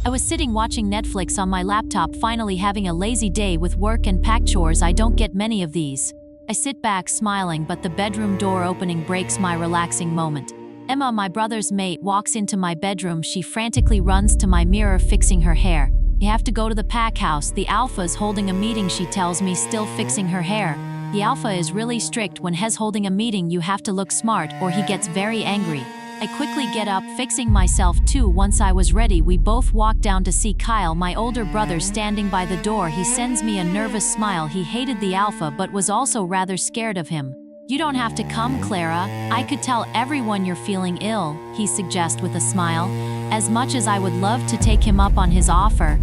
I was sitting watching Netflix on my laptop, finally having a lazy day with work and pack chores. I don't get many of these. I sit back smiling, but the bedroom door opening breaks my relaxing moment. Emma, my brother's mate, walks into my bedroom. She frantically runs to my mirror, fixing her hair. You have to go to the pack house. The alpha's holding a meeting, she tells me, still fixing her hair. The alpha is really strict. When he's holding a meeting, you have to look smart or he gets very angry. I quickly get up, fixing myself too. Once I was ready, we both walk down to see Kyle, my older brother, standing by the door. He sends me a nervous smile. He hated the alpha but was also rather scared of him. You don't have to come, Clara. I could tell everyone you're feeling ill, he suggests with a smile. As much as I would love to take him up on his offer,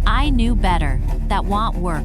I knew better. That won't work.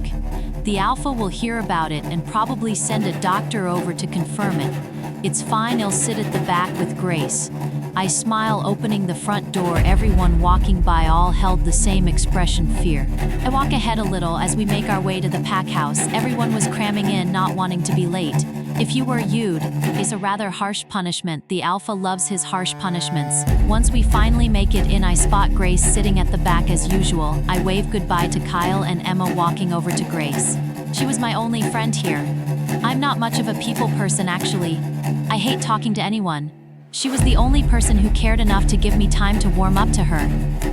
The alpha will hear about it and probably send a doctor over to confirm it. It's fine, I'll sit at the back with Grace. I smile, opening the front door. Everyone walking by all held the same expression, fear. I walk ahead a little as we make our way to the pack house. Everyone was cramming in, not wanting to be late. If you were you'd, it's a rather harsh punishment. The alpha loves his harsh punishments. Once we finally make it in, I spot Grace sitting at the back as usual. I wave goodbye to Kyle and Emma, walking over to Grace. She was my only friend here. I'm not much of a people person, actually. I hate talking to anyone. She was the only person who cared enough to give me time to warm up to her.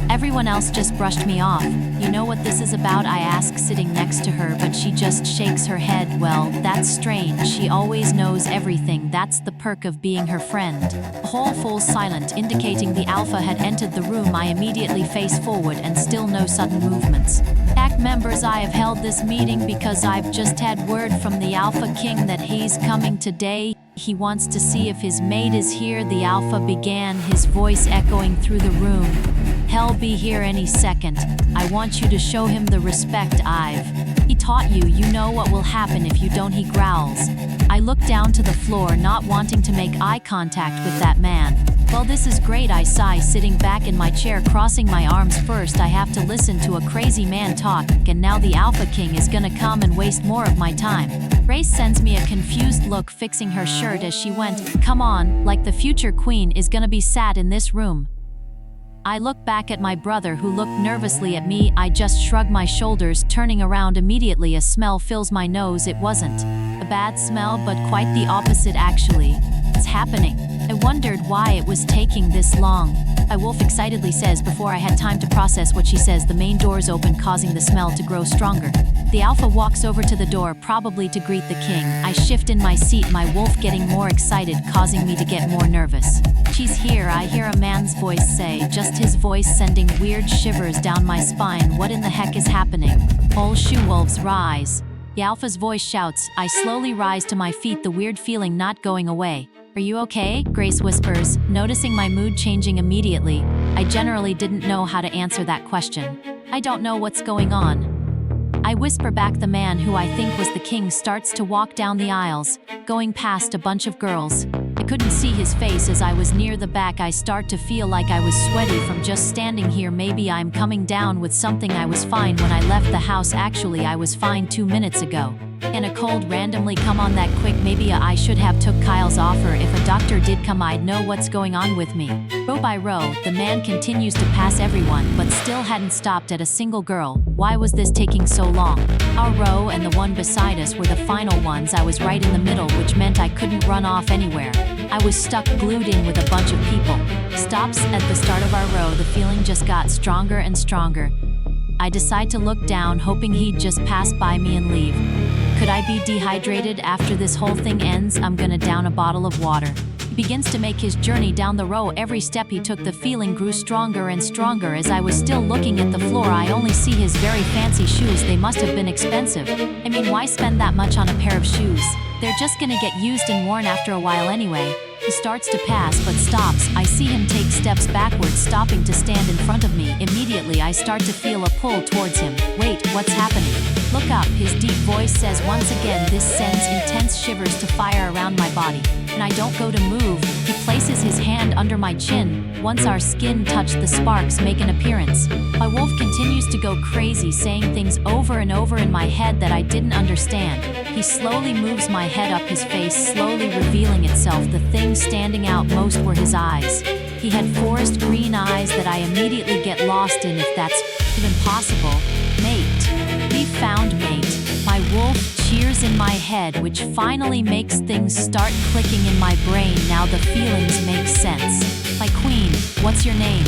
Everyone else just brushed me off. You know what this is about? I ask, sitting next to her, but she just shakes her head. Well, that's strange. She always knows everything. That's the perk of being her friend. The whole falls silent, indicating the alpha had entered the room. I immediately face forward and still no sudden movements. Pack members, I have held this meeting because I've just had word from the Alpha King that he's coming today. He wants to see if his mate is here, the alpha began, his voice echoing through the room. He'll be here any second. I want you to show him the respect He taught you. You know what will happen if you don't, he growls. I look down to the floor, not wanting to make eye contact with that man. Well, this is great, I sigh, sitting back in my chair, crossing my arms. First I have to listen to a crazy man talk, and now the Alpha King is gonna come and waste more of my time. Grace sends me a confused look, fixing her shirt as she went. Come on, like the future queen is gonna be sat in this room. I look back at my brother, who looked nervously at me. I just shrug my shoulders, turning around immediately. A smell fills my nose. It wasn't a bad smell, but quite the opposite, actually. It's happening. I wondered why it was taking this long. Wolf excitedly says before I had time to process what she says. The main doors open, causing the smell to grow stronger. The alpha walks over to the door, probably to greet the king. I shift in my seat, my wolf getting more excited, causing me to get more nervous. She's here, I hear a man's voice say, just his voice sending weird shivers down my spine. What in the heck is happening? All shoe wolves, rise. The alpha's voice shouts. I slowly rise to my feet, the weird feeling not going away. Are you okay? Grace whispers, noticing my mood changing immediately. I generally didn't know how to answer that question. I don't know what's going on. I whisper back. The man, who I think was the king, starts to walk down the aisles, going past a bunch of girls. I couldn't see his face as I was near the back. I start to feel like I was sweaty from just standing here. Maybe I'm coming down with something. I was fine when I left the house. Actually, I was fine 2 minutes ago. And a cold randomly come on that quick? Maybe I should have took Kyle's offer. If a doctor did come, I'd know what's going on with me. Row by row, the man continues to pass everyone, but still hadn't stopped at a single girl. Why was this taking so long? Our row and the one beside us were the final ones. I was right in the middle, which meant I couldn't run off anywhere. I was stuck, glued in with a bunch of people. Stops at the start of our row. The feeling just got stronger and stronger. I decide to look down, hoping he'd just pass by me and leave. Could I be dehydrated after this whole thing ends? I'm gonna down a bottle of water. He begins to make his journey down the row. Every step he took, the feeling grew stronger and stronger. As I was still looking at the floor, I only see his very fancy shoes. They must have been expensive. I mean, why spend that much on a pair of shoes? They're just gonna get used and worn after a while anyway. He starts to pass, but stops. I see him take steps backwards, stopping to stand in front of me. Immediately, I start to feel a pull towards him. Wait, what's happening? Look up, his deep voice says once again. This sends intense shivers to fire around my body. And I don't go to move. He places his hand under my chin. Once our skin touch, the sparks make an appearance. My wolf continues to go crazy, saying things over and over in my head that I didn't understand. He slowly moves my head up, his face slowly revealing itself. The thing standing out most were his eyes. He had forest green eyes that I immediately get lost in, if that's even possible. Mate. Be found, mate. My wolf cheers in my head, which finally makes things start clicking in my brain. Now the feelings make sense. My queen, what's your name?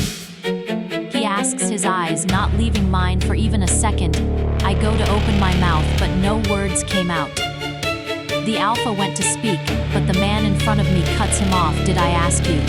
He asks, his eyes not leaving mine for even a second. I go to open my mouth, but no words came out. The alpha went to speak, but the man in front of me cuts him off. Did I ask you?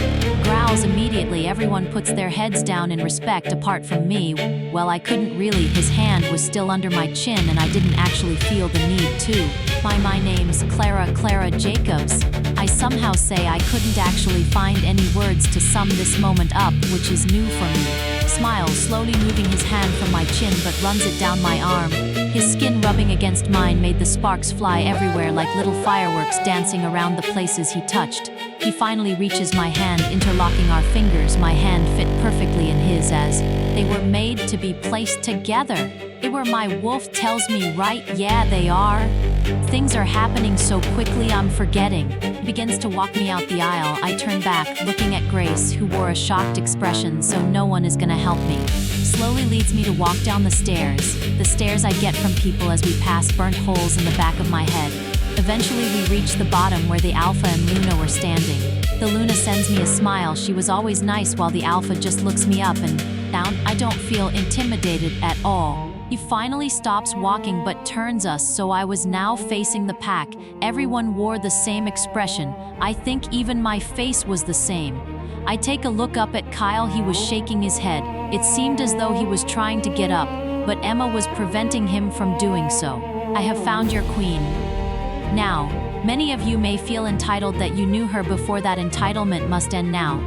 Growls immediately. Everyone puts their heads down in respect apart from me. Well, I couldn't really. His hand was still under my chin and I didn't actually feel the need to. My name's Clara Jacobs. I somehow say I couldn't actually find any words to sum this moment up, which is new for me. Smiles, slowly moving his hand from my chin but runs it down my arm. His skin rubbing against mine made the sparks fly everywhere like little fireworks dancing around the places he touched. He finally reaches my hand, interlocking our fingers. My hand fit perfectly in his as they were made to be placed together. They were. My wolf tells me, right? Yeah, they are. Things are happening so quickly I'm forgetting. He begins to walk me out the aisle. I turn back, looking at Grace, who wore a shocked expression, so no one is gonna help me. Slowly leads me to walk down the stairs I get from people as we pass burnt holes in the back of my head. Eventually we reach the bottom where the Alpha and Luna were standing. The Luna sends me a smile. She was always nice, while the Alpha just looks me up and down. I don't feel intimidated at all. He finally stops walking but turns us, so I was now facing the pack. Everyone wore the same expression. I think even my face was the same. I take a look up at Kyle. He was shaking his head. It seemed as though he was trying to get up, but Emma was preventing him from doing so. I have found your queen. Now, many of you may feel entitled that you knew her before. That entitlement must end now.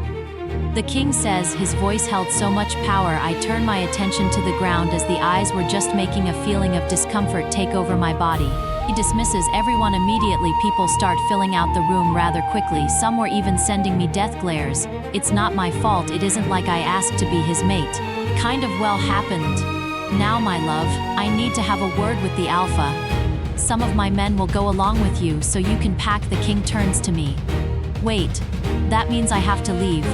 The king says, his voice held so much power. I turn my attention to the ground as the eyes were just making a feeling of discomfort take over my body. He dismisses everyone immediately. People start filling out the room rather quickly. Some were even sending me death glares. It's not my fault. It isn't like I asked to be his mate. Kind of well happened. Now, my love, I need to have a word with the Alpha. Some of my men will go along with you so you can pack. The king turns to me. Wait, that means I have to leave.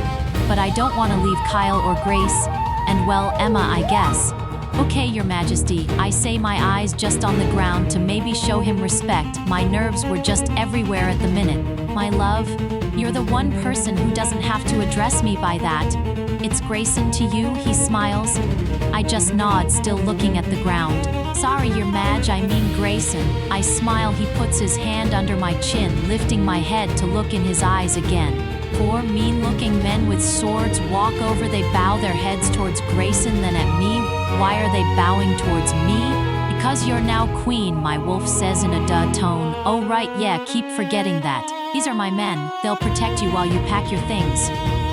But I don't want to leave Kyle or Grace, and well, Emma, I guess. Okay, Your Majesty, I say, my eyes just on the ground to maybe show him respect. My nerves were just everywhere at the minute. My love, you're the one person who doesn't have to address me by that. It's Grayson to you, he smiles. I just nod, still looking at the ground. Sorry, Your Maj, I mean Grayson. I smile. He puts his hand under my chin, lifting my head to look in his eyes again. Four mean-looking men with swords walk over. They bow their heads towards Grayson, then at me. Why are they bowing towards me? Because you're now queen, my wolf says in a duh tone. Oh right, yeah, keep forgetting that. These are my men. They'll protect you while you pack your things.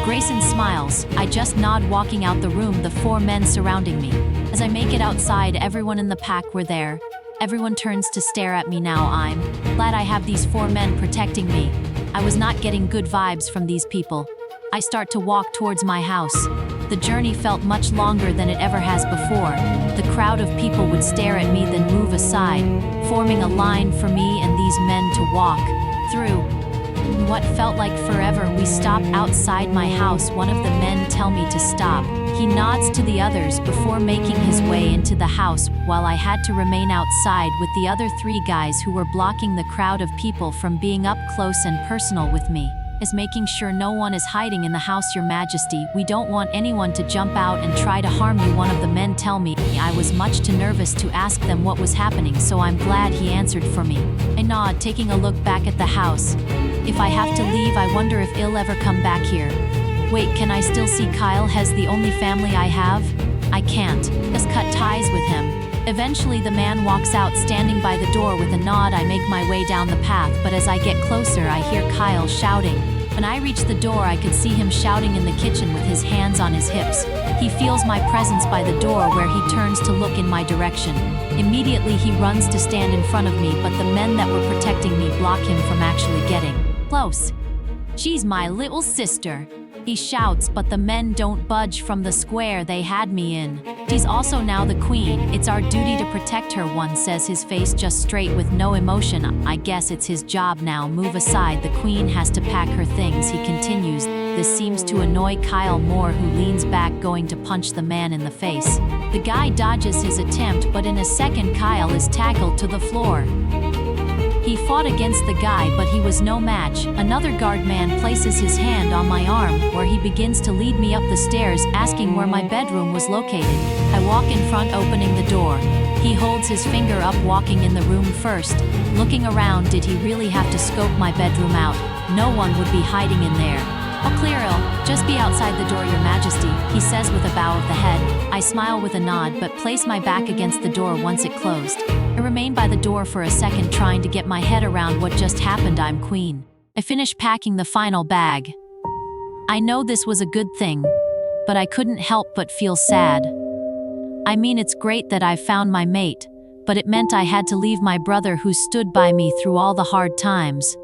Grayson smiles. I just nod, walking out the room, the four men surrounding me. As I make it outside, everyone in the pack were there. Everyone turns to stare at me now. I'm glad I have these four men protecting me. I was not getting good vibes from these people. I start to walk towards my house. The journey felt much longer than it ever has before. The crowd of people would stare at me, then move aside, forming a line for me and these men to walk through. In what felt like forever, we stop outside my house. One of the men tell me to stop. He nods to the others before making his way into the house, while I had to remain outside with the other three guys who were blocking the crowd of people from being up close and personal with me. Is making sure no one is hiding in the house, Your Majesty. We don't want anyone to jump out and try to harm you. One of the men tell me. I was much too nervous to ask them what was happening, so I'm glad he answered for me. I nod, taking a look back at the house. If I have to leave, I wonder if he'll ever come back here. Wait, can I still see Kyle? Has the only family I have? I can't. Just cut ties with him. Eventually the man walks out, standing by the door. With a nod, I make my way down the path, but as I get closer, I hear Kyle shouting. When I reach the door, I could see him shouting in the kitchen with his hands on his hips. He feels my presence by the door, where he turns to look in my direction. Immediately he runs to stand in front of me, but the men that were protecting me block him from actually getting close. She's my little sister. He shouts, but the men don't budge from the square they had me in. She's also now the queen. It's our duty to protect her, one says, his face just straight with no emotion. I guess it's his job now. Move aside, the queen has to pack her things, he continues. This seems to annoy Kyle more, who leans back going to punch the man in the face. The guy dodges his attempt, but in a second Kyle is tackled to the floor. He fought against the guy, but he was no match. Another guard man places his hand on my arm, where he begins to lead me up the stairs, asking where my bedroom was located. I walk in front, opening the door. He holds his finger up, walking in the room first. Looking around, did he really have to scope my bedroom out? No one would be hiding in there. All clear, just be outside the door, Your Majesty, he says with a bow of the head. I smile with a nod, but place my back against the door once it closed. I remain by the door for a second, trying to get my head around what just happened. I'm queen. I finish packing the final bag. I know this was a good thing, but I couldn't help but feel sad. I mean, it's great that I found my mate, but it meant I had to leave my brother who stood by me through all the hard times.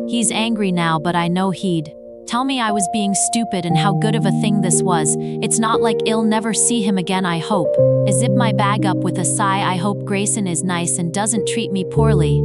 He's angry now, but I know he'd tell me I was being stupid and how good of a thing this was. It's not like I'll never see him again, I hope. I zip my bag up with a sigh. I hope Grayson is nice and doesn't treat me poorly.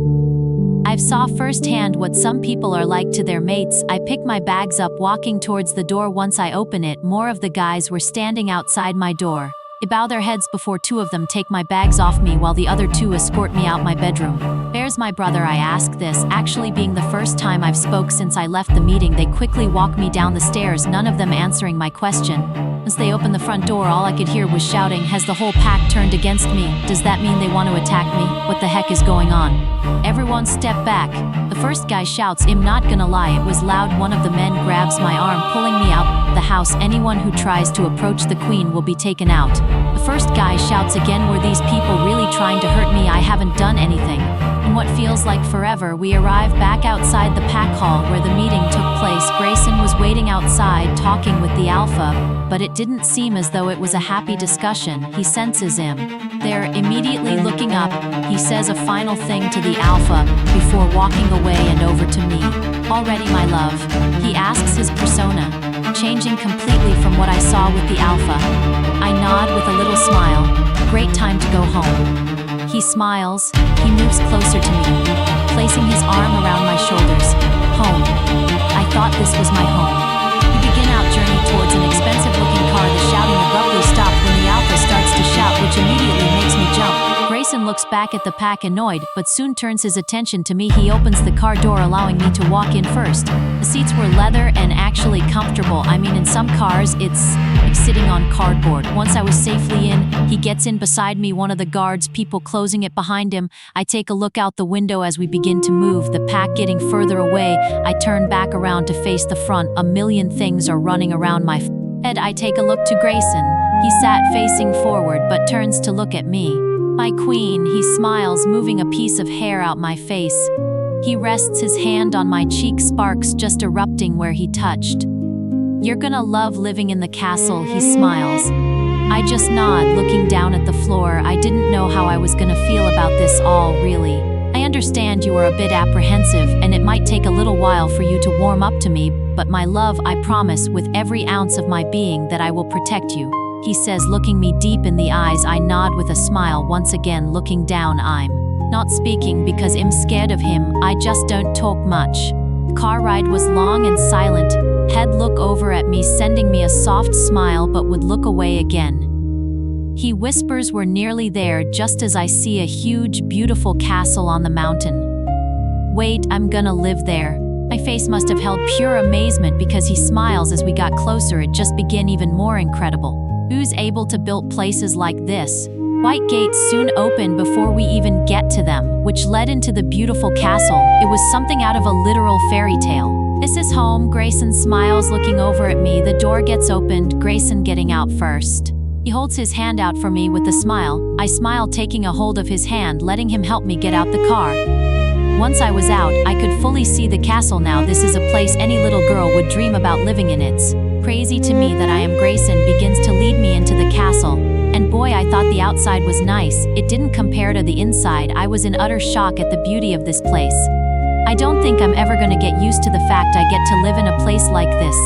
I've saw firsthand what some people are like to their mates. I pick my bags up, walking towards the door. Once I open it, more of the guys were standing outside my door. They bow their heads before two of them take my bags off me, while the other two escort me out my bedroom. Where's my brother? I ask, this actually being the first time I've spoke since I left the meeting. They quickly walk me down the stairs, none of them answering my question. As they opened the front door, all I could hear was shouting. Has the whole pack turned against me? Does that mean they want to attack me? What the heck is going on? Everyone step back. The first guy shouts, I'm not gonna lie, it was loud. One of the men grabs my arm, pulling me out the house. Anyone who tries to approach the queen will be taken out. The first guy shouts again, were these people really trying to hurt me? I haven't done anything. In what feels like forever, we arrive back outside the pack hall where the meeting took place. Grayson was waiting outside talking with the alpha, but it didn't seem as though it was a happy discussion. He senses him. They're immediately looking up. He says a final thing to the alpha before walking away and over to me. Already, my love? He asks, his persona changing completely from what I saw with the alpha. I nod with a little smile. Great time to go home. He smiles. He moves closer to me, placing his arm around my shoulders. Home. I thought this was my home. We begin our journey towards an expensive-looking car. The shouting abruptly stopped when the alpha starts to shout, which immediately makes me jump. Grayson looks back at the pack, annoyed, but soon turns his attention to me. He opens the car door, allowing me to walk in first. The seats were leather and actually comfortable. I mean, in some cars, it's like sitting on cardboard. Once I was safely in, he gets in beside me, one of the guards people closing it behind him. I take a look out the window as we begin to move, the pack getting further away. I turn back around to face the front. A million things are running around my head. I take a look to Grayson. He sat facing forward but turns to look at me. My queen, he smiles, moving a piece of hair out my face. He rests his hand on my cheek, sparks just erupting where he touched. You're gonna love living in the castle, he smiles. I just nod, looking down at the floor. I didn't know how I was gonna feel about this all, really. I understand you are a bit apprehensive, and it might take a little while for you to warm up to me, but my love, I promise with every ounce of my being that I will protect you, he says, looking me deep in the eyes. I nod with a smile, once again looking down. I'm not speaking because I'm scared of him, I just don't talk much. The car ride was long and silent. He'd look over at me, sending me a soft smile, but would look away again. He whispers, we're nearly there, just as I see a huge, beautiful castle on the mountain. Wait, I'm gonna live there. My face must have held pure amazement because he smiles as we got closer. It just began even more incredible. Who's able to build places like this? White gates soon opened before we even get to them, which led into the beautiful castle. It was something out of a literal fairy tale. This is home, Grayson smiles, looking over at me. The door gets opened, Grayson getting out first. He holds his hand out for me with a smile. I smile, taking a hold of his hand, letting him help me get out the car. Once I was out, I could fully see the castle now. This is a place any little girl would dream about living in. It's crazy to me that I am Grayson begins to lead me into the castle. And boy, I thought the outside was nice. It didn't compare to the inside. I was in utter shock at the beauty of this place. I don't think I'm ever gonna get used to the fact I get to live in a place like this.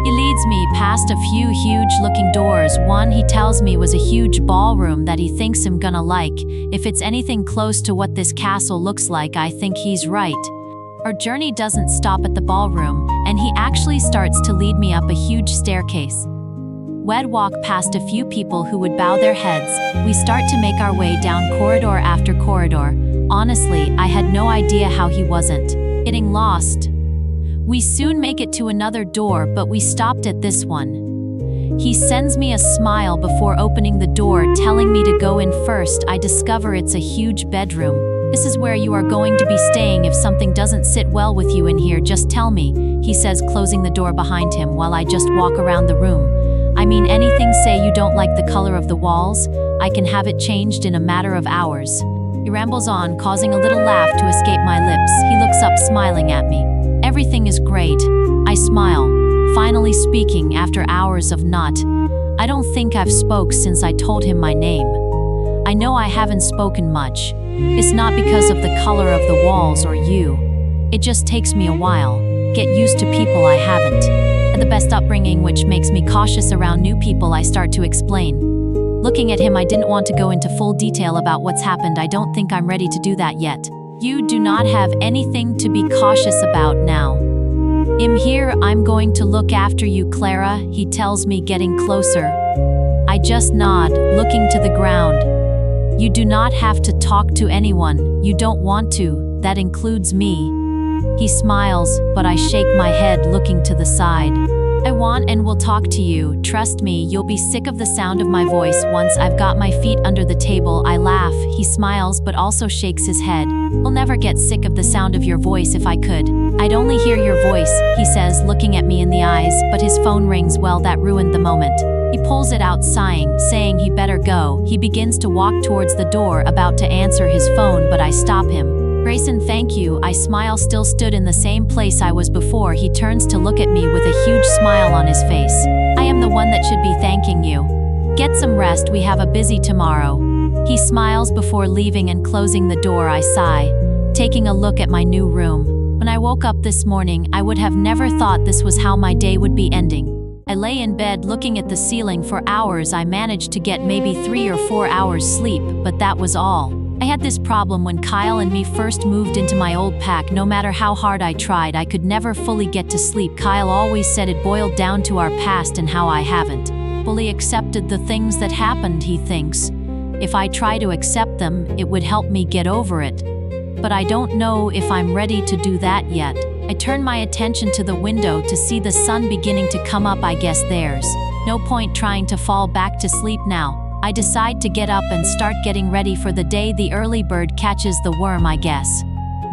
He leads me past a few huge-looking doors. One he tells me was a huge ballroom that he thinks I'm gonna like. If it's anything close to what this castle looks like, I think he's right. Our journey doesn't stop at the ballroom, and he actually starts to lead me up a huge staircase. We'd walk past a few people who would bow their heads. We start to make our way down corridor after corridor. Honestly, I had no idea how he wasn't getting lost. We soon make it to another door, but we stopped at this one. He sends me a smile before opening the door, telling me to go in first. I discover it's a huge bedroom. This is where you are going to be staying. If something doesn't sit well with you in here, just tell me, he says, closing the door behind him while I just walk around the room. I mean, anything. Say you don't like the color of the walls, I can have it changed in a matter of hours. He rambles on, causing a little laugh to escape my lips. He looks up, smiling at me. Everything is great. I smile, finally speaking after hours of not. I don't think I've spoke since I told him my name. I know I haven't spoken much. It's not because of the color of the walls or you. It just takes me a while. Get used to people I haven't had the best upbringing, which makes me cautious around new people. I start to explain. Looking at him, I didn't want to go into full detail about what's happened. I don't think I'm ready to do that yet. You do not have anything to be cautious about now. I'm here. I'm going to look after you, Clara, he tells me, getting closer. I just nod, looking to the ground. You do not have to talk to anyone. You don't want to. That includes me. He smiles, but I shake my head, looking to the side. I want and will talk to you. Trust me, you'll be sick of the sound of my voice once I've got my feet under the table. I laugh. He smiles, but also shakes his head. I'll never get sick of the sound of your voice if I could. I'd only hear your voice, he says, looking at me in the eyes, but his phone rings. Well, that ruined the moment. He pulls it out, sighing, saying he better go. He begins to walk towards the door, about to answer his phone, but I stop him. Grayson, thank you. I smile, still stood in the same place I was before. He turns to look at me with a huge smile on his face. I am the one that should be thanking you. Get some rest, we have a busy tomorrow. He smiles before leaving and closing the door. I sigh, taking a look at my new room. When I woke up this morning, I would have never thought this was how my day would be ending. I lay in bed looking at the ceiling for hours. I managed to get maybe 3 or 4 hours sleep, but that was all. I had this problem when Kyle and me first moved into my old pack. No matter how hard I tried, I could never fully get to sleep. Kyle always said it boiled down to our past and how I haven't fully accepted the things that happened. He thinks if I try to accept them, it would help me get over it. But I don't know if I'm ready to do that yet. I turn my attention to the window to see the sun beginning to come up. I guess there's no point trying to fall back to sleep now. I decide to get up and start getting ready for the day. The early bird catches the worm, I guess.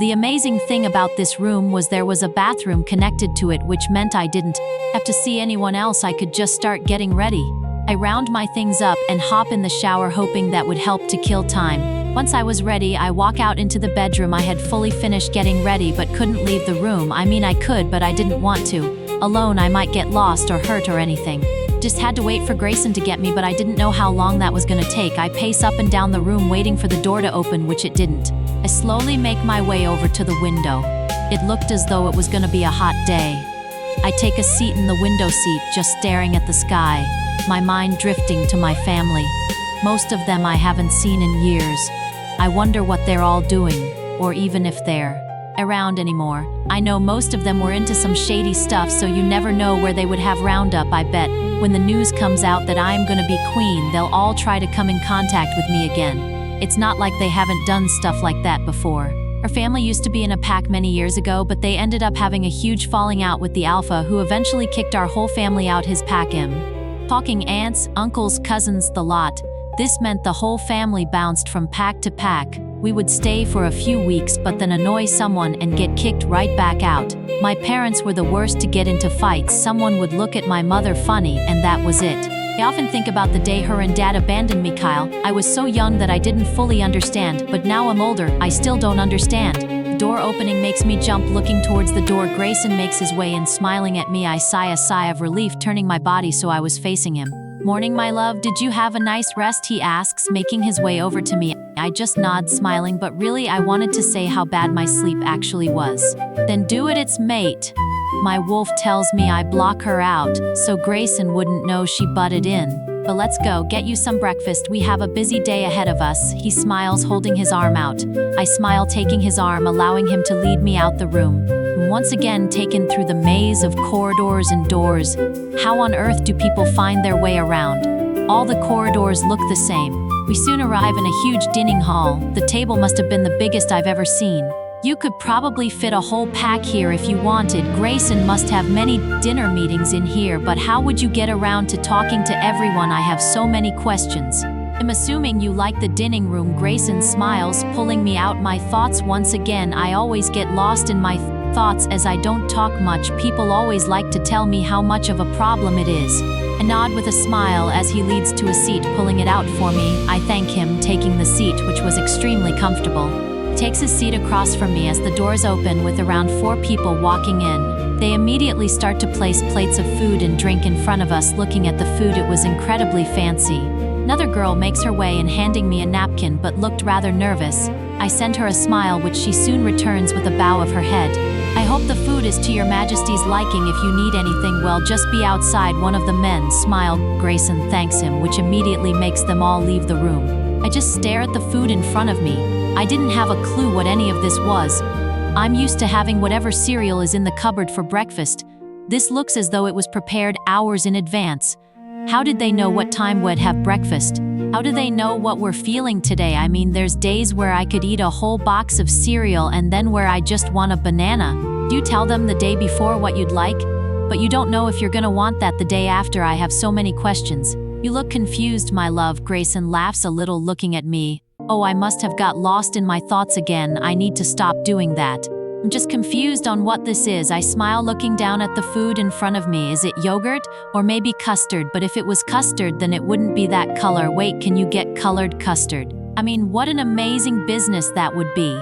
The amazing thing about this room was there was a bathroom connected to it, which meant I didn't have to see anyone else. I could just start getting ready. I round my things up and hop in the shower, hoping that would help to kill time. Once I was ready, I walk out into the bedroom. I had fully finished getting ready but couldn't leave the room. I mean, I could, but I didn't want to. Alone, I might get lost or hurt or anything. Just had to wait for Grayson to get me, but I didn't know how long that was gonna take. I pace up and down the room waiting for the door to open, which it didn't. I slowly make my way over to the window. It looked as though it was gonna be a hot day. I take a seat in the window seat, just staring at the sky, my mind drifting to my family. Most of them I haven't seen in years. I wonder what they're all doing, or even if they're around anymore. I know most of them were into some shady stuff, so you never know where they would have roundup. I bet when the news comes out that I'm gonna be queen, they'll all try to come in contact with me again. It's not like they haven't done stuff like that before. Our family used to be in a pack many years ago, but they ended up having a huge falling out with the alpha, who eventually kicked our whole family out. His pack him. Talking aunts, uncles, cousins, the lot. This meant the whole family bounced from pack to pack. We would stay for a few weeks but then annoy someone and get kicked right back out. My parents were the worst to get into fights. Someone would look at my mother funny and that was it. I often think about the day her and dad abandoned me, Kyle. I was so young that I didn't fully understand, but now I'm older, I still don't understand. The door opening makes me jump, looking towards the door. Grayson makes his way in, smiling at me. I sigh a sigh of relief, turning my body so I was facing him. Morning, my love, did you have a nice rest? He asks, making his way over to me. I just nod, smiling, but really I wanted to say how bad my sleep actually was. Then do it, it's mate. My wolf tells me I block her out, so Grayson wouldn't know she butted in. But let's go, get you some breakfast, we have a busy day ahead of us. He smiles, holding his arm out. I smile, taking his arm, allowing him to lead me out the room. Once again taken through the maze of corridors and doors. How on earth do people find their way around? All the corridors look the same. We soon arrive in a huge dining hall. The table must have been the biggest I've ever seen. You could probably fit a whole pack here if you wanted. Grayson must have many dinner meetings in here, but how would you get around to talking to everyone? I have so many questions. I'm assuming you like the dining room. Grayson smiles, pulling me out my thoughts once again. I always get lost in my thoughts as I don't talk much. People always like to tell me how much of a problem it is. I nod with a smile as he leads to a seat, pulling it out for me. I thank him, taking the seat, which was extremely comfortable. He takes his seat across from me as the doors open with around 4 people walking in. They immediately start to place plates of food and drink in front of us. Looking at the food, it was incredibly fancy. Another girl makes her way in, handing me a napkin, but looked rather nervous. I send her a smile, which she soon returns with a bow of her head. I hope the food is to your majesty's liking. If you need anything, well, just be outside. One of the men smiled. Grayson thanks him, which immediately makes them all leave the room. I just stare at the food in front of me. I didn't have a clue what any of this was. I'm used to having whatever cereal is in the cupboard for breakfast. This looks as though it was prepared hours in advance. How did they know what time we'd have breakfast? How do they know what we're feeling today? I mean, there's days where I could eat a whole box of cereal and then where I just want a banana. Do you tell them the day before what you'd like? But you don't know if you're gonna want that the day after. I have so many questions. You look confused, my love. Grayson laughs a little, looking at me. Oh, I must have got lost in my thoughts again. I need to stop doing that. I'm just confused on what this is. I smile, looking down at the food in front of me. Is it yogurt? Or maybe custard? But if it was custard, then it wouldn't be that color. Wait, can you get colored custard? I mean, what an amazing business that would be.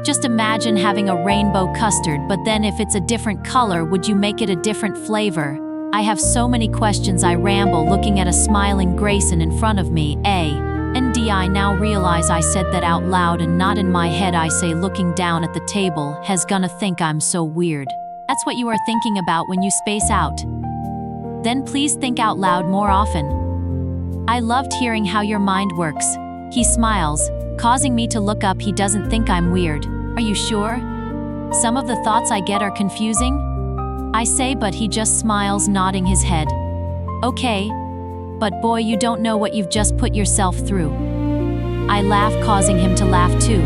Just imagine having a rainbow custard, but then if it's a different color, would you make it a different flavor? I have so many questions. I ramble, looking at a smiling Grayson in front of me. I now realize I said that out loud and not in my head. I say, looking down at the table, has gonna think I'm so weird. That's what you are thinking about when you space out. Then please think out loud more often. I loved hearing how your mind works. He smiles, causing me to look up. He doesn't think I'm weird. Are you sure? Some of the thoughts I get are confusing? I say, but he just smiles, nodding his head. Okay. But boy, you don't know what you've just put yourself through. I laugh, causing him to laugh too.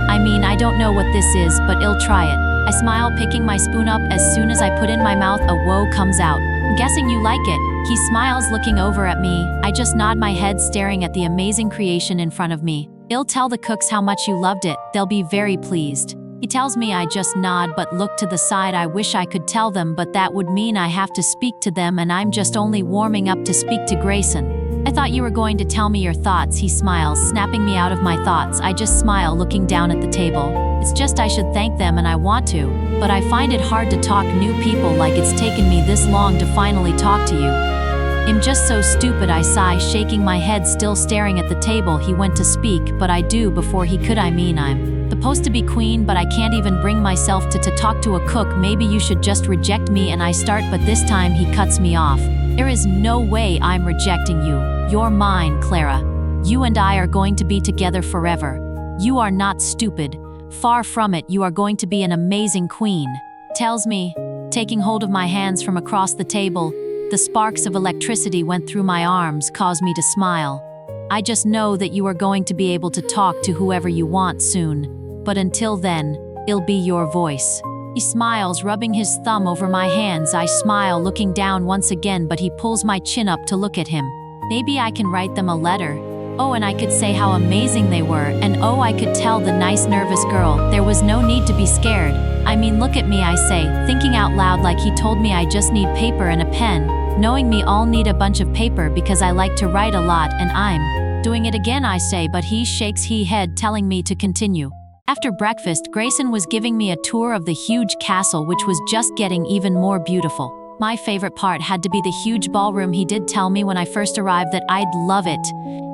I mean, I don't know what this is, but I'll try it. I smile, picking my spoon up. As soon as I put in my mouth, a whoa comes out. I'm guessing you like it. He smiles, looking over at me. I just nod my head, staring at the amazing creation in front of me. I'll tell the cooks how much you loved it. They'll be very pleased. He tells me. I just nod but look to the side. I wish I could tell them, but that would mean I have to speak to them, and I'm just only warming up to speak to Grayson. I thought you were going to tell me your thoughts. He smiles, snapping me out of my thoughts. I just smile, looking down at the table. It's just I should thank them and I want to, but I find it hard to talk new people. Like it's taken me this long to finally talk to you. I'm just so stupid. I sigh, shaking my head, still staring at the table. He went to speak, but I do before he could. I mean, I'm supposed to be queen, but I can't even bring myself to talk to a cook. Maybe you should just reject me. And I start, but this time he cuts me off. There is no way I'm rejecting you. You're mine, Clara. You and I are going to be together forever. You are not stupid. Far from it, you are going to be an amazing queen. Tells me, taking hold of my hands from across the table. The sparks of electricity went through my arms, caused me to smile. I just know that you are going to be able to talk to whoever you want soon. But until then, it'll be your voice. He smiles, rubbing his thumb over my hands. I smile, looking down once again, but he pulls my chin up to look at him. Maybe I can write them a letter. Oh, and I could say how amazing they were, and oh, I could tell the nice nervous girl. There was no need to be scared. I mean, look at me, I say, thinking out loud like he told me I just need paper and a pen. Knowing me, I'll need a bunch of paper because I like to write a lot, and I'm doing it again, I say, but he shakes his head, telling me to continue. After breakfast, Grayson was giving me a tour of the huge castle, which was just getting even more beautiful. My favorite part had to be the huge ballroom. He did tell me when I first arrived that I'd love it.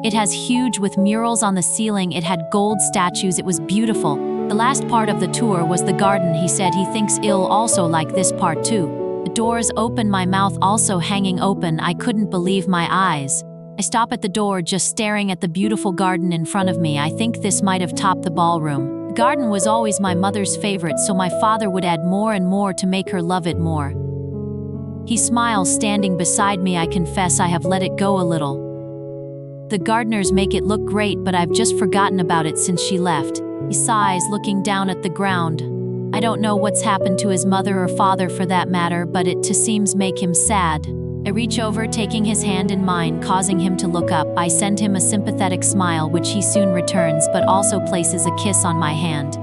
It has huge with murals on the ceiling. It had gold statues. It was beautiful. The last part of the tour was the garden. He said he thinks he'll also like this part too. The doors open, my mouth also hanging open. I couldn't believe my eyes. I stop at the door, just staring at the beautiful garden in front of me. I think this might have topped the ballroom. The garden was always my mother's favorite, so my father would add more and more to make her love it more. He smiles, standing beside me. I confess I have let it go a little. The gardeners make it look great, but I've just forgotten about it since she left. He sighs, looking down at the ground. I don't know what's happened to his mother or father for that matter, but it too seems make him sad. I reach over, taking his hand in mine, causing him to look up. I send him a sympathetic smile, which he soon returns, but also places a kiss on my hand.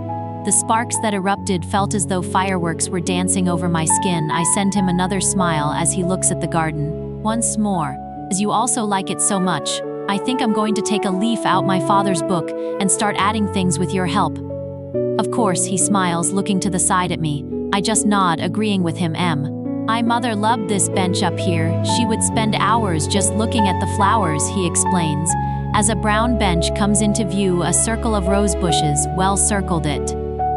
The sparks that erupted felt as though fireworks were dancing over my skin. I send him another smile as he looks at the garden. Once more, as you also like it so much, I think I'm going to take a leaf out my father's book and start adding things with your help. Of course, he smiles, looking to the side at me. I just nod, agreeing with him. My mother loved this bench up here. She would spend hours just looking at the flowers, he explains. As a brown bench comes into view, a circle of rose bushes, well circled it.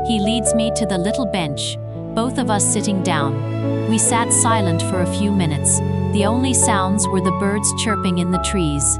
He leads me to the little bench, both of us sitting down. We sat silent for a few minutes. The only sounds were the birds chirping in the trees.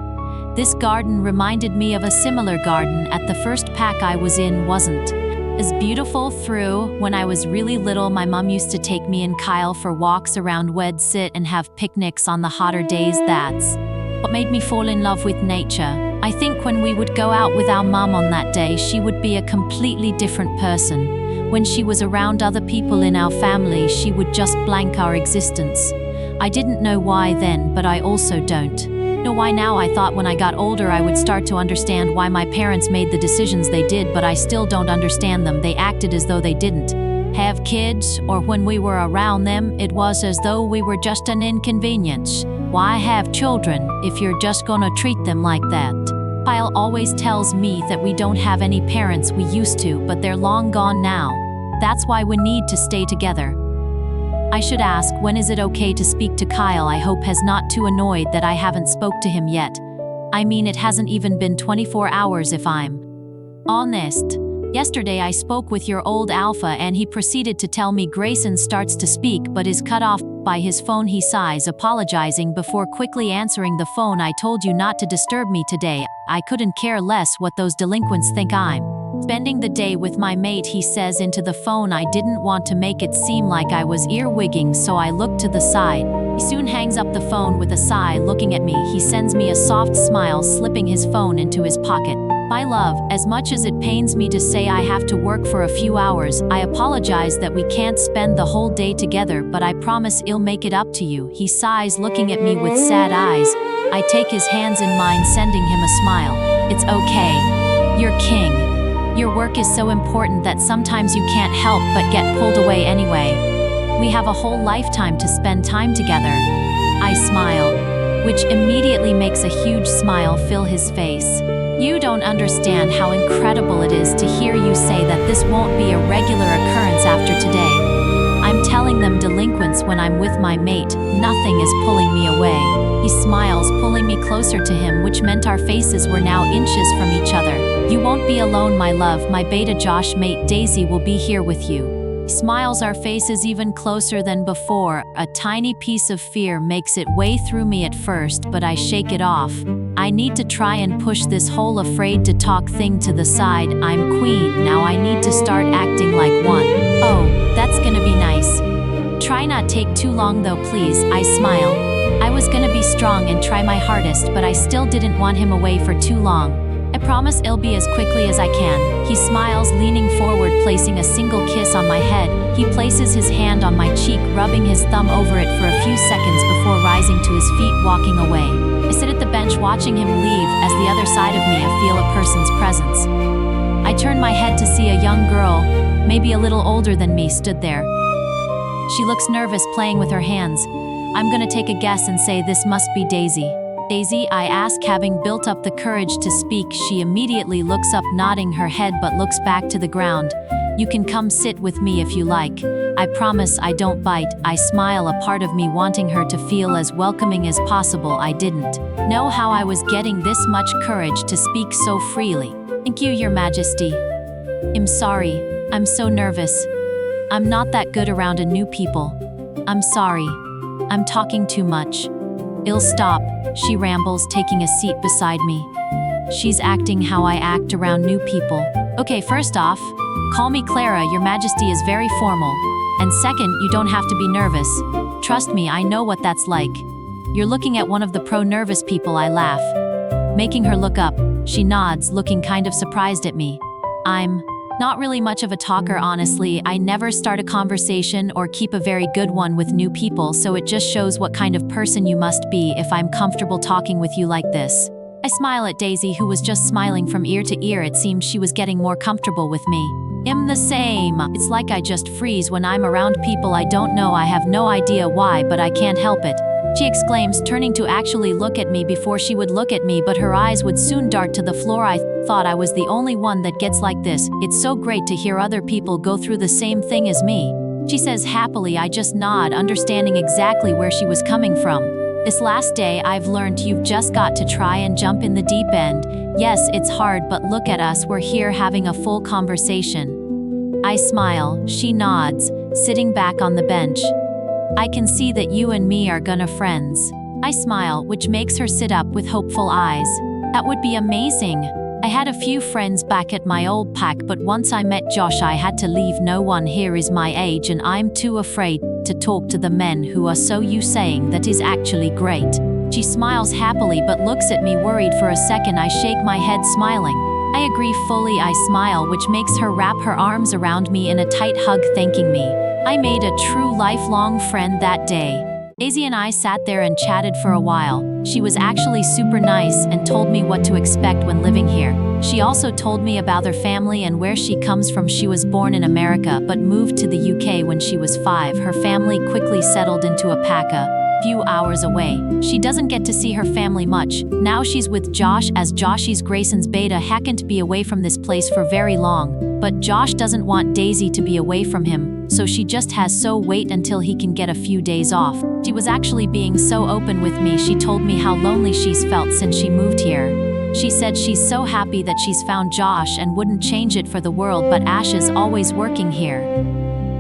This garden reminded me of a similar garden at the first pack I was in. Wasn't as beautiful through. When I was really little, my mom used to take me and Kyle for walks around. We'd sit and have picnics on the hotter days. That's what made me fall in love with nature. I think when we would go out with our mom on that day, she would be a completely different person. When she was around other people in our family, she would just blank our existence. I didn't know why then, but I also don't know why now. I thought when I got older I would start to understand why my parents made the decisions they did, but I still don't understand them. They acted as though they didn't have kids, or when we were around them, it was as though we were just an inconvenience. Why have children if you're just gonna treat them like that? Kyle always tells me that we don't have any parents. We used to, but they're long gone now. That's why we need to stay together. I should ask, when is it okay to speak to Kyle? I hope he's not too annoyed that I haven't spoke to him yet. I mean, it hasn't even been 24 hours if I'm honest. Yesterday I spoke with your old alpha and he proceeded to tell me. Grayson starts to speak but is cut off by his phone. He sighs, apologizing before quickly answering the phone. I told you not to disturb me today. I couldn't care less what those delinquents think. I'm spending the day with my mate, he says into the phone. I didn't want to make it seem like I was earwigging, so I looked to the side. He soon hangs up the phone with a sigh, looking at me. He sends me a soft smile, slipping his phone into his pocket. My love, as much as it pains me to say I have to work for a few hours, I apologize that we can't spend the whole day together, but I promise I'll make it up to you. He sighs, looking at me with sad eyes. I take his hands in mine, sending him a smile. It's okay. You're king. Your work is so important that sometimes you can't help but get pulled away anyway. We have a whole lifetime to spend time together. I smile, which immediately makes a huge smile fill his face. You don't understand how incredible it is to hear you say that this won't be a regular occurrence after today. I'm telling them delinquents when I'm with my mate. Nothing is pulling me away. He smiles, pulling me closer to him, which meant our faces were now inches from each other. You won't be alone, my love. My beta Josh mate Daisy will be here with you. He smiles, our faces even closer than before. A tiny piece of fear makes its way through me at first, but I shake it off. I need to try and push this whole afraid to talk thing to the side. I'm queen, now I need to start acting like one. Oh, that's gonna be nice. Try not take too long though, please. I smile. I was gonna be strong and try my hardest, but I still didn't want him away for too long. I promise it'll be as quickly as I can. He smiles, leaning forward, placing a single kiss on my head. He places his hand on my cheek, rubbing his thumb over it for a few seconds before rising to his feet, walking away. I sit at the bench watching him leave. As the other side of me I feel a person's presence. I turn my head to see a young girl, maybe a little older than me, stood there. She looks nervous, playing with her hands. I'm gonna take a guess and say this must be Daisy. Daisy, I ask, having built up the courage to speak. She immediately looks up, nodding her head, but looks back to the ground. You can come sit with me if you like. I promise I don't bite. I smile, a part of me wanting her to feel as welcoming as possible. I didn't know how I was getting this much courage to speak so freely. Thank you, Your Majesty. I'm sorry. I'm so nervous. I'm not that good around a new people. I'm sorry. I'm talking too much. It'll stop, she rambles, taking a seat beside me. She's acting how I act around new people. Okay, first off, call me Clara, Your Majesty is very formal. And second, you don't have to be nervous. Trust me, I know what that's like. You're looking at one of the pro-nervous people, I laugh. Making her look up, she nods, looking kind of surprised at me. I'm not really much of a talker, honestly. I never start a conversation or keep a very good one with new people, so it just shows what kind of person you must be if I'm comfortable talking with you like this. I smile at Daisy, who was just smiling from ear to ear. It seemed she was getting more comfortable with me. I'm the same. It's like I just freeze when I'm around people I don't know. I have no idea why, but I can't help it. She exclaims, turning to actually look at me before she would look at me, but her eyes would soon dart to the floor. I thought I was the only one that gets like this. It's so great to hear other people go through the same thing as me. She says happily. I just nod, understanding exactly where she was coming from. This last day, I've learned you've just got to try and jump in the deep end. Yes, it's hard, but look at us. We're here having a full conversation. I smile. She nods, sitting back on the bench. I can see that you and me are gonna friends. I smile, which makes her sit up with hopeful eyes. That would be amazing. I had a few friends back at my old pack, but once I met Josh, I had to leave. No one here is my age, and I'm too afraid to talk to the men who are so you saying that is actually great. She smiles happily but looks at me worried for a second. I shake my head smiling. I agree fully. I smile, which makes her wrap her arms around me in a tight hug, thanking me. I made a true lifelong friend that day. Daisy and I sat there and chatted for a while. She was actually super nice and told me what to expect when living here. She also told me about her family and where she comes from. She was born in America but moved to the UK when she was 5. Her family quickly settled into a pack a few hours away. She doesn't get to see her family much. Now she's with Josh, as Joshy's Grayson's beta can't be away from this place for very long. But Josh doesn't want Daisy to be away from him, so she just has to wait until he can get a few days off. She was actually being so open with me. She told me how lonely she's felt since she moved here. She said she's so happy that she's found Josh and wouldn't change it for the world, but Ash is always working here.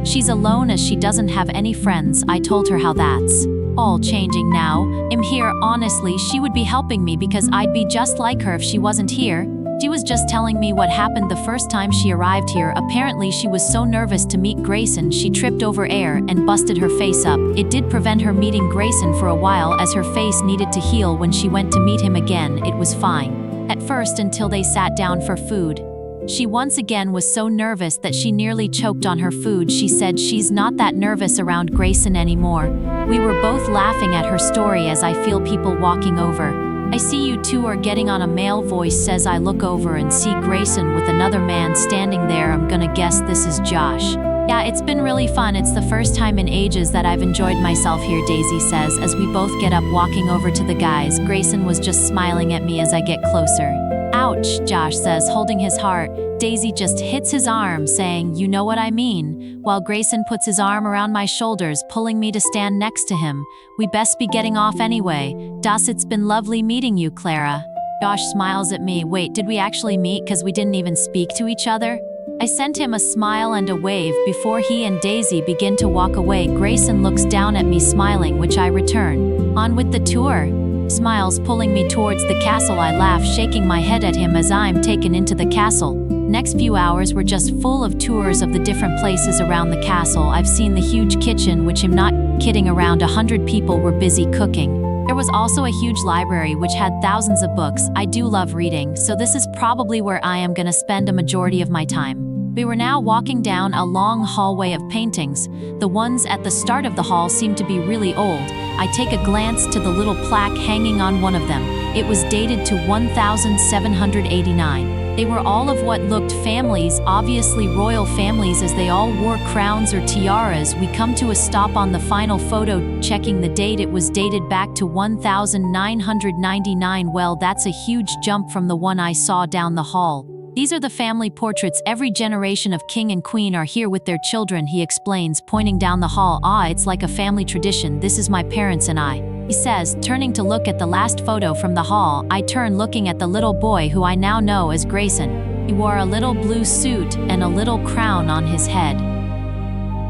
She's alone as she doesn't have any friends. I told her how that's all changing now. I'm here. Honestly, she would be helping me because I'd be just like her if she wasn't here. She was just telling me what happened the first time she arrived here. Apparently she was so nervous to meet Grayson she tripped over air and busted her face up. It did prevent her meeting Grayson for a while, as her face needed to heal. When she went to meet him again, it was fine. At first, until they sat down for food. She once again was so nervous that she nearly choked on her food. She said she's not that nervous around Grayson anymore. We were both laughing at her story as I feel people walking over. I see you two are getting on. A male voice says. I look over and see Grayson with another man standing there. I'm gonna guess this is Josh. Yeah, it's been really fun. It's the first time in ages that I've enjoyed myself here, Daisy says as we both get up, walking over to the guys. Grayson was just smiling at me as I get closer. Ouch, Josh says, holding his heart. Daisy just hits his arm, saying, you know what I mean, while Grayson puts his arm around my shoulders, pulling me to stand next to him. We best be getting off anyway. Das, it's been lovely meeting you, Clara. Josh smiles at me. Wait, did we actually meet? Because we didn't even speak to each other? I sent him a smile and a wave before he and Daisy begin to walk away. Grayson looks down at me smiling, which I return. On with the tour. Smiles, pulling me towards the castle. I laugh, shaking my head at him as I'm taken into the castle. Next few hours were just full of tours of the different places around the castle. I've seen the huge kitchen, which I'm not kidding, around 100 people were busy cooking. There was also a huge library which had thousands of books. I do love reading, so this is probably where I am gonna spend a majority of my time. We were now walking down a long hallway of paintings. The ones at the start of the hall seemed to be really old. I take a glance to the little plaque hanging on one of them. It was dated to 1789. They were all of what looked families, obviously royal families, as they all wore crowns or tiaras. We come to a stop on the final photo, checking the date. It was dated back to 1999. Well, that's a huge jump from the one I saw down the hall. These are the family portraits. Every generation of king and queen are here with their children, he explains, pointing down the hall. Ah, it's like a family tradition. This is my parents and I, he says, turning to look at the last photo from the hall. I turn, looking at the little boy who I now know as Grayson. He wore a little blue suit and a little crown on his head.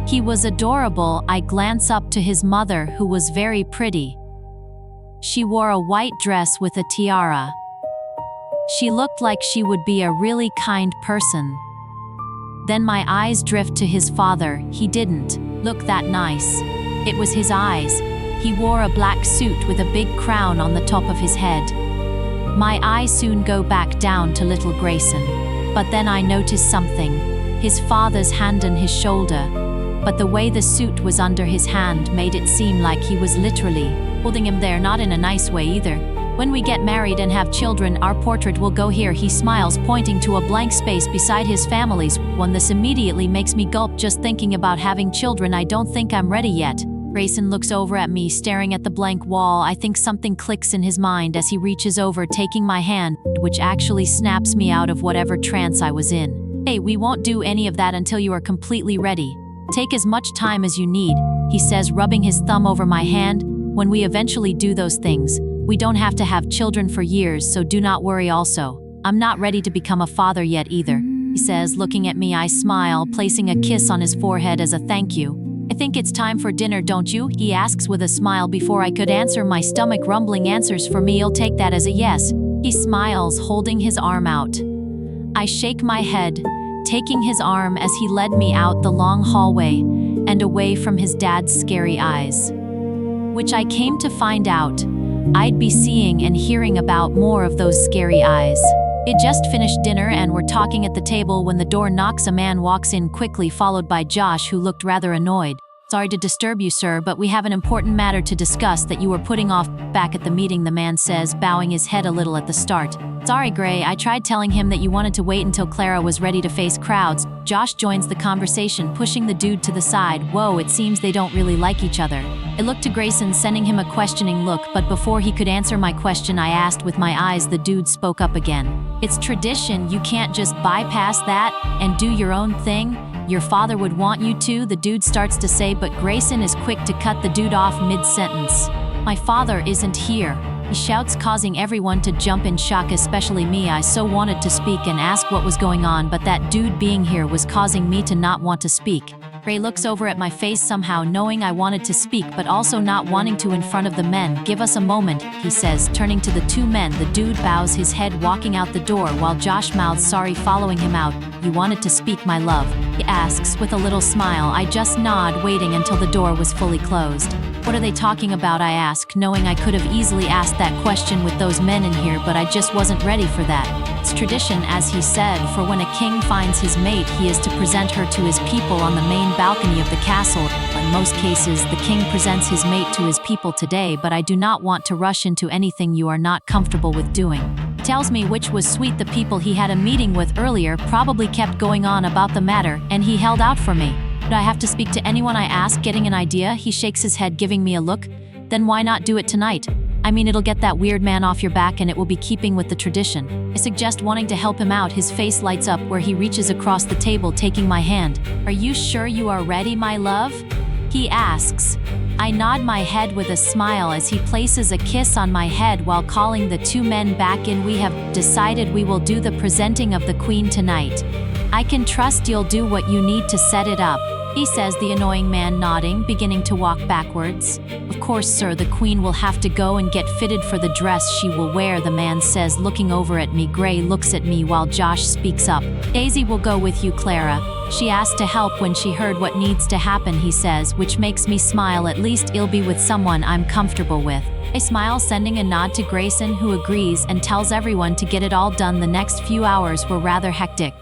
He was adorable. I glance up to his mother, who was very pretty. She wore a white dress with a tiara. She looked like she would be a really kind person. Then my eyes drift to his father. He didn't look that nice. It was his eyes. He wore a black suit with a big crown on the top of his head. My eyes soon go back down to little Grayson. But then I notice something. His father's hand on his shoulder. But the way the suit was under his hand made it seem like he was literally holding him there, not in a nice way either. When we get married and have children, our portrait will go here. He smiles, pointing to a blank space beside his family's one. This immediately makes me gulp just thinking about having children. I don't think I'm ready yet. Grayson looks over at me, staring at the blank wall. I think something clicks in his mind as he reaches over, taking my hand, which actually snaps me out of whatever trance I was in. Hey, we won't do any of that until you are completely ready. Take as much time as you need, he says, rubbing his thumb over my hand. When we eventually do those things, we don't have to have children for years, so do not worry. Also, I'm not ready to become a father yet either, he says, looking at me. I smile, placing a kiss on his forehead as a thank you. I think it's time for dinner, don't you? He asks with a smile. Before I could answer, my stomach rumbling answers for me. I'll take that as a yes. He smiles, holding his arm out. I shake my head, taking his arm as he led me out the long hallway and away from his dad's scary eyes. Which I came to find out I'd be seeing and hearing about more of those scary eyes. It just finished dinner and we're talking at the table when the door knocks. A man walks in quickly, followed by Josh, who looked rather annoyed. Sorry to disturb you, sir, but we have an important matter to discuss that you were putting off back at the meeting, the man says, bowing his head a little at the start. Sorry, Gray, I tried telling him that you wanted to wait until Clara was ready to face crowds. Josh joins the conversation, pushing the dude to the side. Whoa, it seems they don't really like each other. I looked to Grayson, sending him a questioning look, but before he could answer my question I asked with my eyes, the dude spoke up again. It's tradition, you can't just bypass that and do your own thing. Your father would want you to, the dude starts to say, but Grayson is quick to cut the dude off mid-sentence. My father isn't here, he shouts, causing everyone to jump in shock, especially me. I so wanted to speak and ask what was going on, but that dude being here was causing me to not want to speak. Gray looks over at my face, somehow knowing I wanted to speak but also not wanting to in front of the men. Give us a moment, he says, turning to the two men. The dude bows his head, walking out the door, while Josh mouths sorry, following him out. You wanted to speak, my love? He asks with a little smile. I just nod, waiting until the door was fully closed. What are they talking about? I ask, knowing I could have easily asked that question with those men in here, but I just wasn't ready for that. It's tradition, as he said, for when a king finds his mate, he is to present her to his people on the main balcony of the castle. In most cases, the king presents his mate to his people today, but I do not want to rush into anything you are not comfortable with doing. He tells me, which was sweet. The people he had a meeting with earlier probably kept going on about the matter, and he held out for me. Do I have to speak to anyone? I ask, getting an idea. He shakes his head, giving me a look. Then why not do it tonight? I mean, it'll get that weird man off your back and it will be keeping with the tradition. I suggest, wanting to help him out. His face lights up where he reaches across the table, taking my hand. Are you sure you are ready, my love? He asks. I nod my head with a smile as he places a kiss on my head while calling the two men back in. We have decided we will do the presenting of the queen tonight. I can trust you'll do what you need to set it up, he says, the annoying man nodding, beginning to walk backwards. Of course, sir, the queen will have to go and get fitted for the dress she will wear, the man says, looking over at me. Gray looks at me while Josh speaks up. Daisy will go with you, Clara. She asked to help when she heard what needs to happen, he says, which makes me smile. At least I'll be with someone I'm comfortable with. I smile, sending a nod to Grayson, who agrees and tells everyone to get it all done. The next few hours were rather hectic.